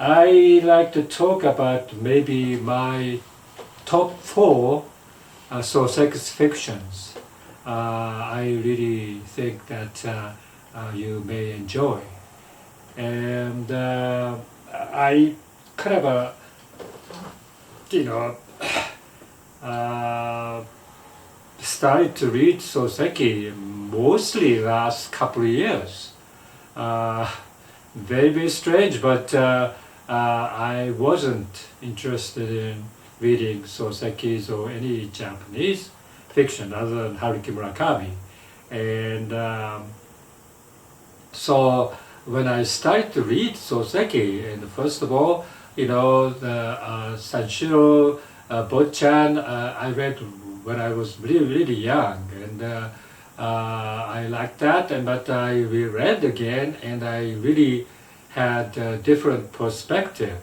I like to talk about maybe my top 4 Soseki's fictions. I really think that you may enjoy. And I kind of started to read Soseki mostly last couple of years. Very, very strange, but I wasn't interested in reading Soseki's or any Japanese fiction other than Haruki Murakami. And so when I started to read Soseki, and first of all, the Sanshiro Bochan, I read when I was really, really young, and I liked that, but I reread again, and I really had a different perspective,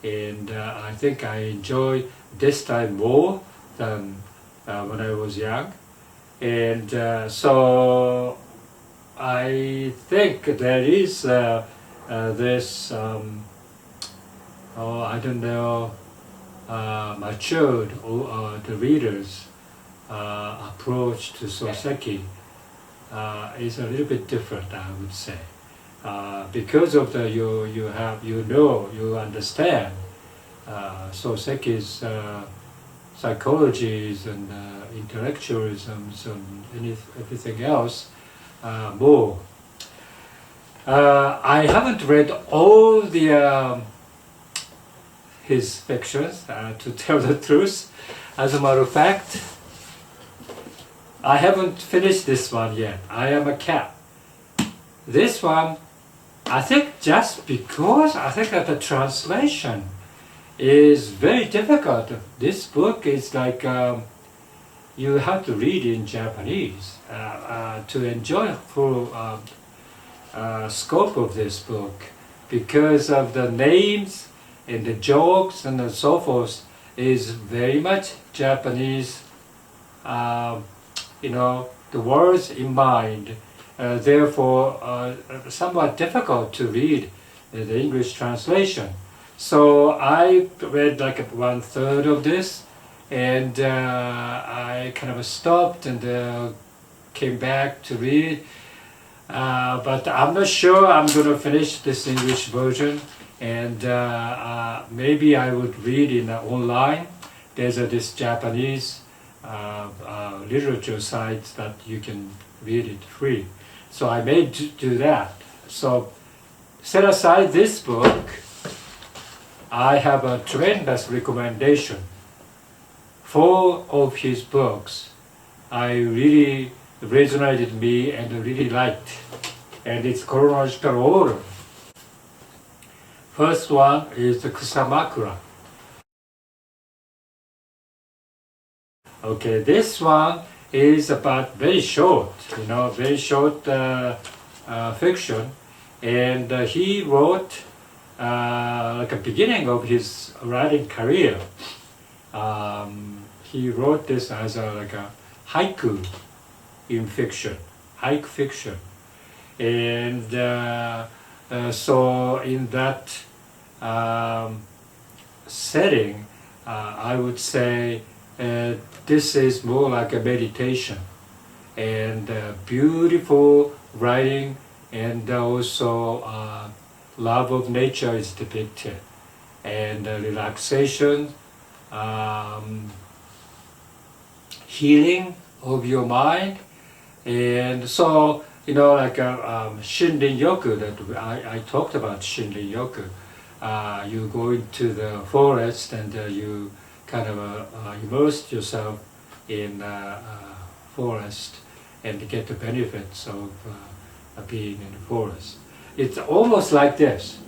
and I think I enjoy this time more than when I was young, and so I think there is this, I don't know, matured the reader's approach to Soseki is a little bit different, I would say, because of the you understand Soseki's psychologies and intellectualisms and everything else more. I haven't read all the his fictions, to tell the truth. As a matter of fact, I haven't finished this one yet. I Am a Cat. This one, I think just because I think that the translation is very difficult. This book is like you have to read in Japanese to enjoy the full scope of this book, because of the names and the jokes and so forth is very much Japanese, the words in mind, therefore somewhat difficult to read the English translation. So I read like 1/3 of this, and I kind of stopped and came back to read, but I'm not sure I'm going to finish this English version, and maybe I would read in online. There's this Japanese literature site that you can read it free, so I may do that. So set aside this book, I have a tremendous recommendation. 4 of his books I really resonated me and really liked, and it's chronological order. First one is the Kusamakura. Okay, this one is about very short, fiction, and he wrote like a beginning of his writing career. He wrote this as like a haiku in fiction, haiku fiction, and so in that setting, I would say this is more like a meditation, and beautiful writing, and also love of nature is depicted, and relaxation, healing of your mind, and so like Shinrin Yoku that I talked about. Shinrin Yoku, you go into the forest and you kind of immerse yourself in forest and get the benefits of being in the forest. It's almost like this.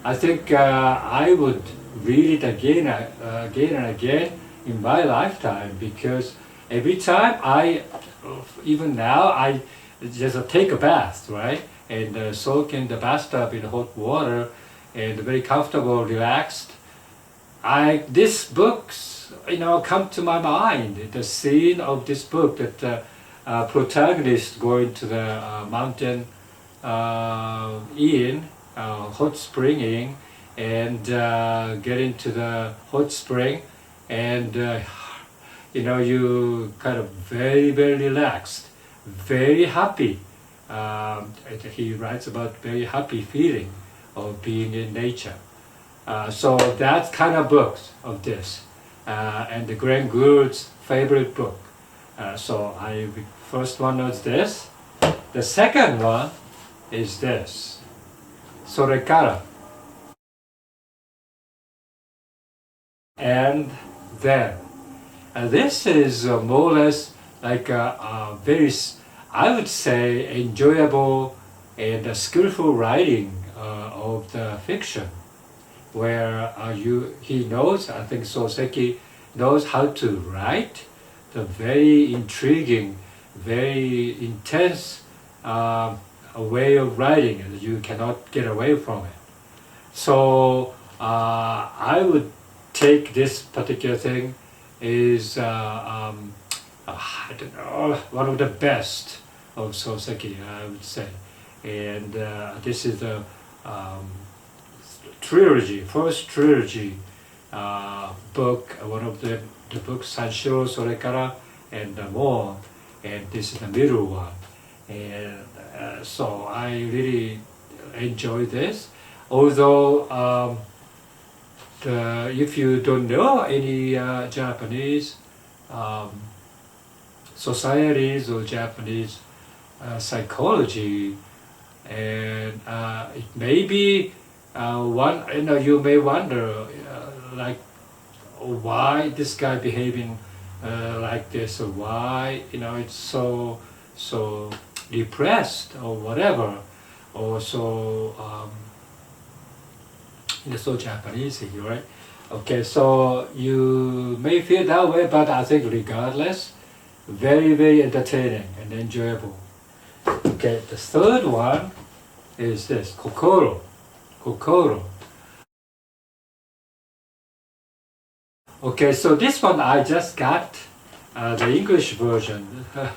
I think I would read it again and again in my lifetime, because every time even now, I just take a bath, right? And soak in the bathtub in hot water, and very comfortable, relaxed. These books, come to my mind. The scene of this book, that protagonist going to the mountain inn, hot spring inn, and get into the hot spring, and you kind of very relaxed, very happy. He writes about very happy feeling of being in nature. So that's kind of books of this, and the Graham Gould's favorite book. So first one was this. The second one is this, Sorekara. And then, this is more or less like a very, I would say, enjoyable and skillful writing of the fiction, where he knows, I think Soseki knows how to write the very intriguing, very intense way of writing, and you cannot get away from it. So I would take this particular thing is I don't know, one of the best of Soseki, I would say. And this is the first trilogy book, one of the books, Sanshiro, Sorekara, and more. And this is the middle one. And so I really enjoy this. Although if you don't know any Japanese societies or Japanese psychology, and it may be you may wonder like why this guy behaving like this, or why it's so depressed or whatever, or so so Japanese, right? Okay, so you may feel that way, but I think regardless, very entertaining and enjoyable. Okay, the third one is this, Kokoro. Okay, so this one I just got the English version a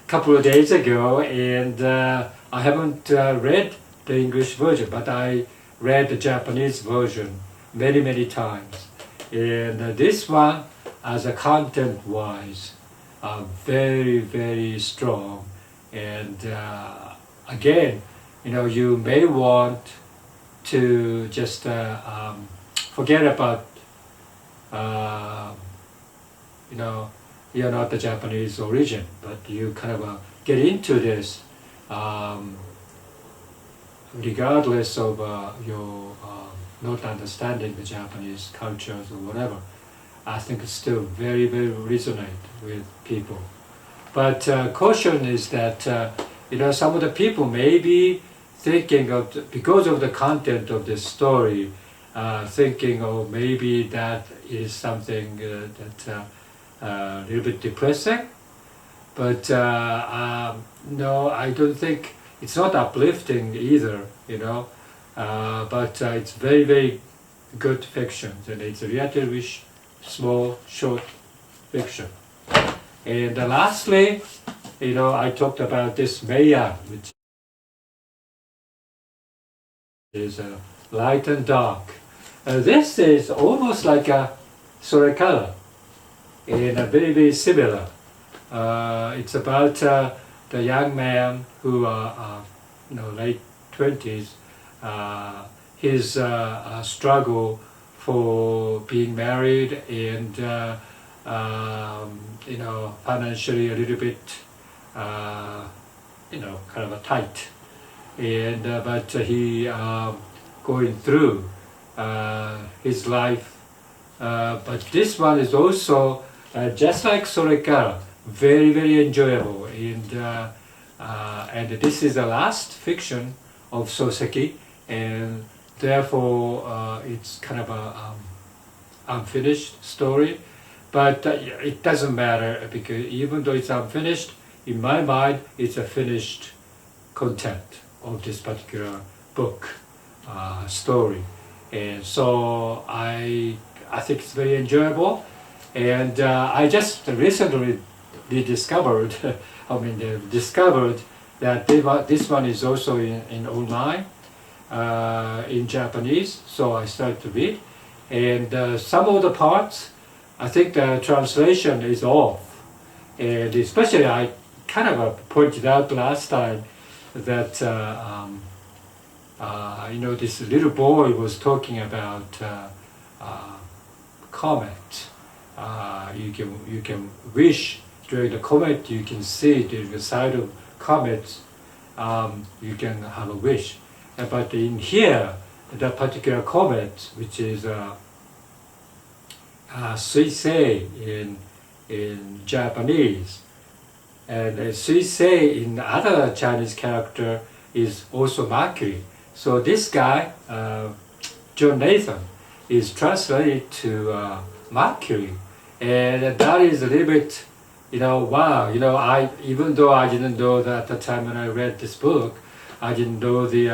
couple of days ago, and I haven't read the English version, but I read the Japanese version many times. And this one, as a content-wise, very strong. And again, you may want to just forget about, you're not the Japanese origin, but you kind of get into this regardless of your not understanding the Japanese cultures or whatever. I think it's still very resonate with people. But caution is that some of the people may be thinking of, because of the content of this story, thinking, oh, maybe that is something that's a little bit depressing. But no, I don't think it's not uplifting either, but it's very good fiction, and it's a relatively small, short fiction. And lastly, I talked about this Melan, which is light and dark. This is almost like a Sorekara, and very similar. It's about the young man who late 20s, his struggle for being married and financially a little bit kind of a tight, and but he going through his life, but this one is also just like Sorekara, very enjoyable, and this is the last fiction of Soseki, and therefore it's kind of a unfinished story, but it doesn't matter, because even though it's unfinished, in my mind it's a finished content of this particular book story, and so I think it's very enjoyable, and I just recently discovered that this one is also in online, in Japanese, so I started to read. And some of the parts, I think the translation is off. And especially I kind of pointed out last time that this little boy was talking about comet. You can wish during the comet. You can see during the side of comet. You can have a wish. But in here, the particular comet, which is Suisei in Japanese, and Suisei in other Chinese character is also Mercury. So this guy, John Nathan, is translated to Mercury, and that is a little bit, wow. Even though I didn't know that at the time when I read this book, I didn't know the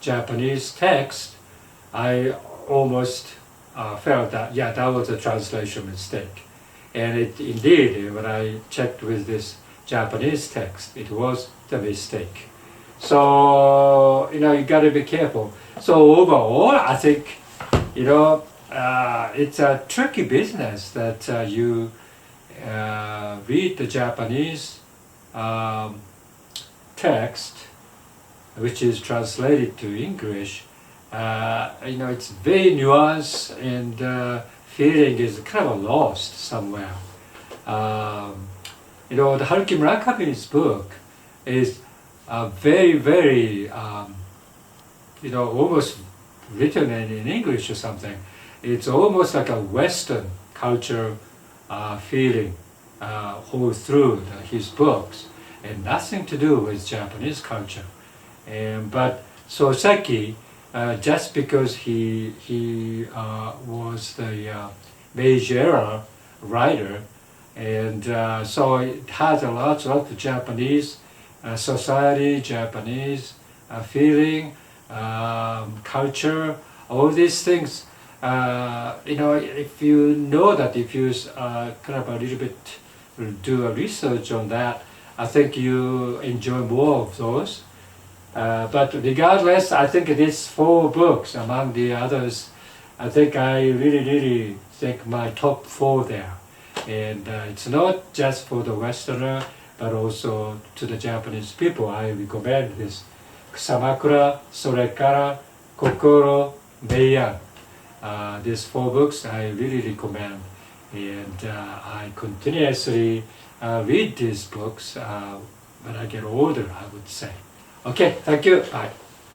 Japanese text. I almost felt that, that was a translation mistake. And it indeed, when I checked with this Japanese text, it was the mistake. So, you got to be careful. So overall, I think, it's a tricky business that you read the Japanese text, which is translated to English. It's very nuanced, and feeling is kind of lost somewhere. The Haruki Murakami's book is very, very, almost written in English or something. It's almost like a Western culture feeling all through his books, and nothing to do with Japanese culture. But Soseki, just because he was the Meiji era writer, and so it has a lot of Japanese society, Japanese feeling, culture, all these things. If you know that, if you kind of a little bit do a research on that, I think you enjoy more of those. But regardless, I think these 4 books, among the others, I think I really think my top 4 there. And it's not just for the Westerner, but also to the Japanese people. I recommend this Kusamakura, Sorekara, Kokoro, Melan. These 4 books I really recommend. And I continuously read these books when I get older, I would say. Okay, thank you. Bye.